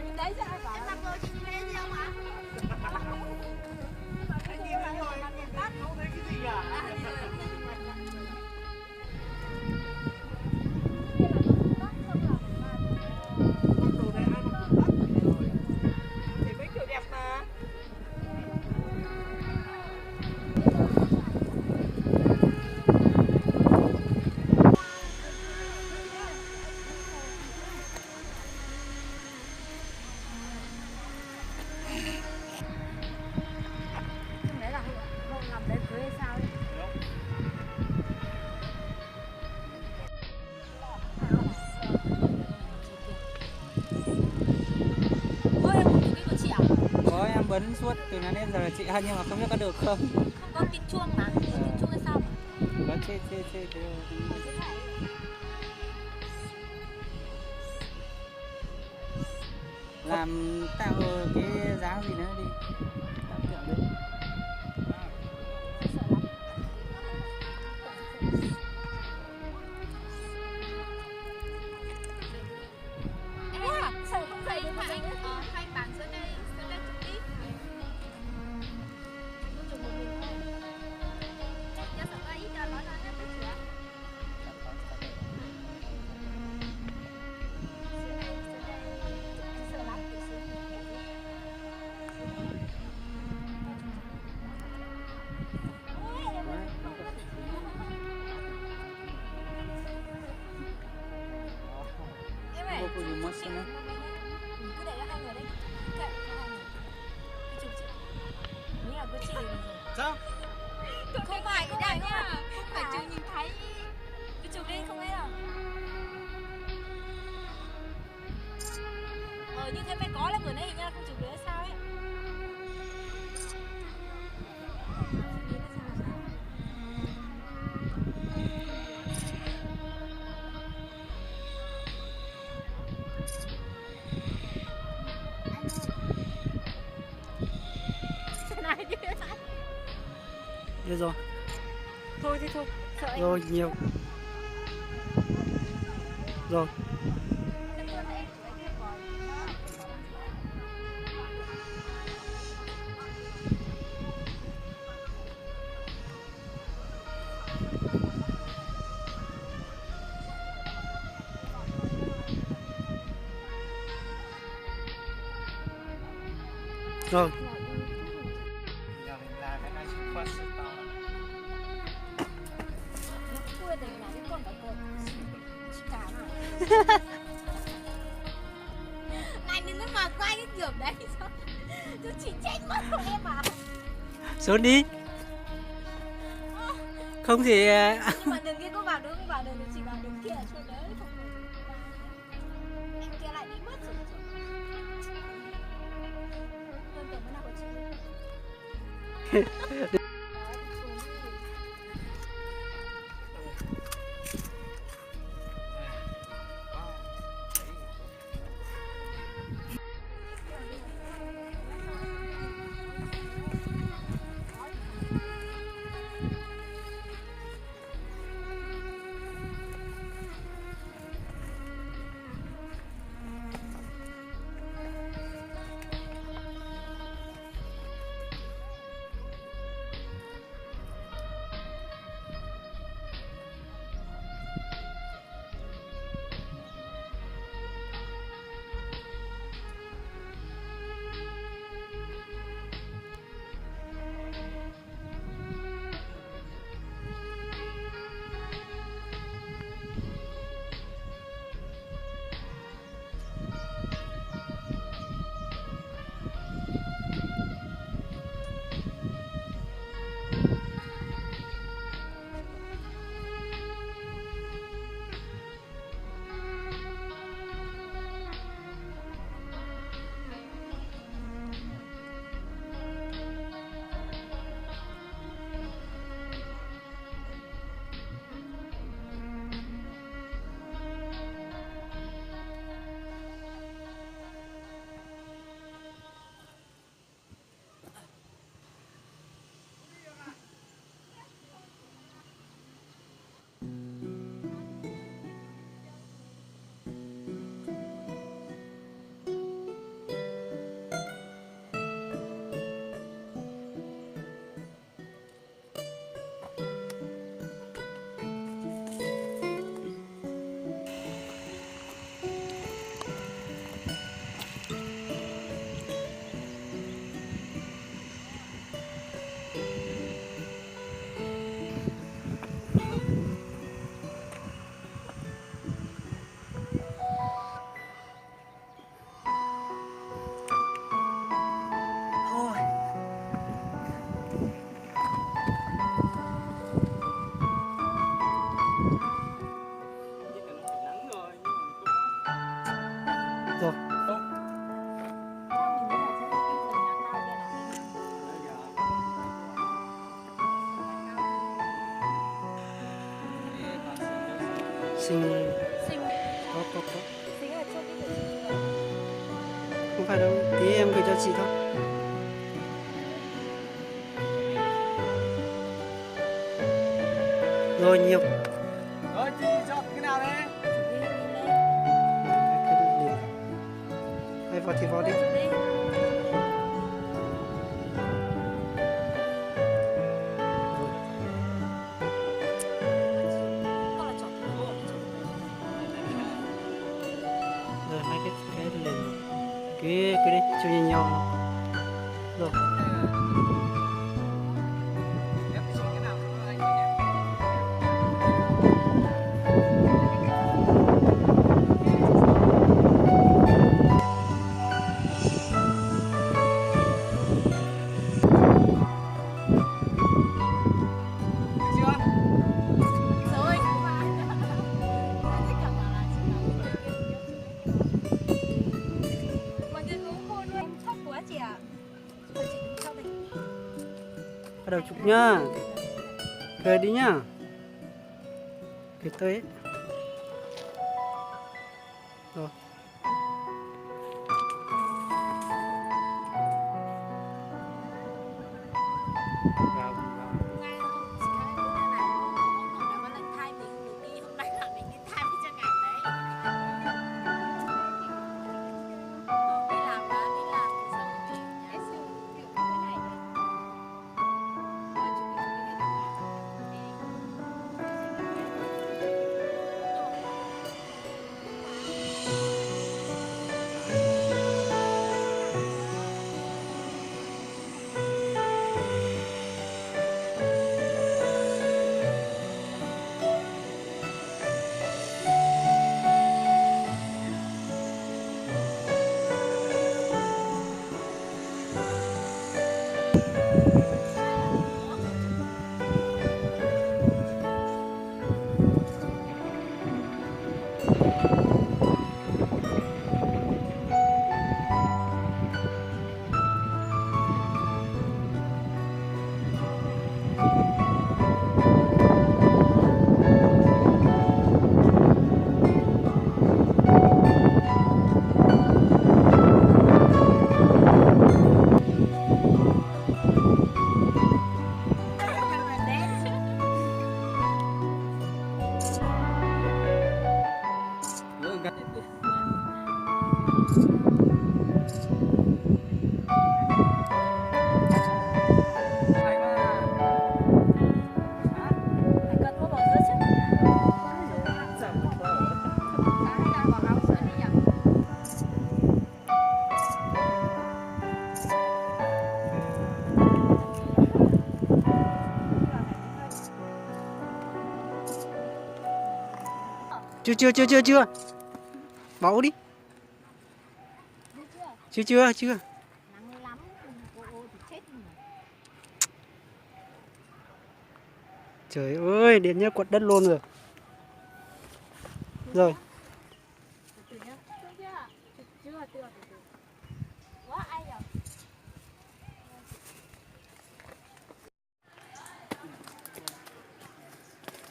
bên đấy chứ ai bảo. Em làm rồi chị bên đấy gì không ạ? Anh nhìn thấy rồi, không thấy cái gì à? Em bấn suốt từ nãy đến giờ là chị hơn nhưng mà không biết có được không. Không có tiếng chuông mà, tiếng chuông hay sao mà? Có chê thế. Làm tạo cái dáng gì nữa đi. Tạo tượng đi. Sợ không dậy được mà anh hai bạn dưới đây chụp tiếp. Chắc sợ ai ít cho nói là em biết chưa? Sợ lắm thì Vô cùng dùng mất xin đấy. cứ để cho hai người đấy kệ cho hai người chụp chị nghĩ là cứ chị rồi Sao? không phải cái này nhá không phải chưa nhìn thấy cứ chụp đi không ấy đâu như thế phải có là vừa nãy hình như là không chụp được hay sao ấy. Được rồi. Thôi thì thôi sợ em Rồi nhiều. Rồi. Rồi. này đừng có mà quay cái kiểu đấy sao chứ chị chết mất rồi em à. Xuống đi. Không thì Nhưng mà đường kia có vào đường chị vào đường kia ở chỗ đấy không được. Em kia lại đi mất rồi. Đơn tưởng nào của chị. Sinh Sinh có. sinh ở chỗ đi của chị rồi. Không phải đâu, tí em gửi cho chị thôi. Rồi nhiều. Rồi chị chọn cái nào đấy? Đi lên. Cái liền. Đây vào thì vào đi. Đi. Con là chọn Rồi hai cái liền. Cái đấy cho nhìn nhau. Rồi. Em chọn cái nào cho anh nhé. Chưa? rồi. Anh thấy cảm bảo là chị nào mà chị cũng mua luôn. Em chót quá chị ạ. Thôi chị đừng chót đi. Bắt đầu chụp nhá. Cười đi nhá. Cười tới. Rồi. Vào. Ngay không, chị thấy bữa nay này ông nói là Valentine mình không được đi, hôm nay là mình đi time với chân ngày đấy. Đi làm mà, đi làm thì xong rồi em siêu kiểu cái này này. Rồi chụp cái này Rồi gật. Hay quá. Hả? phải cân mua bò giữa chứ. Chẳng một bờ. Hay là bỏ áo sữa đi nhỉ? Chưa. Bảo đi. Biết chưa? Chưa. Nắng lắm, cô thì chết rồi. Trời ơi, điện nhá quật đất luôn rồi. Rồi. Từ nhá. Chưa. Quá ai nhỉ?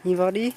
Nhìn vào đi.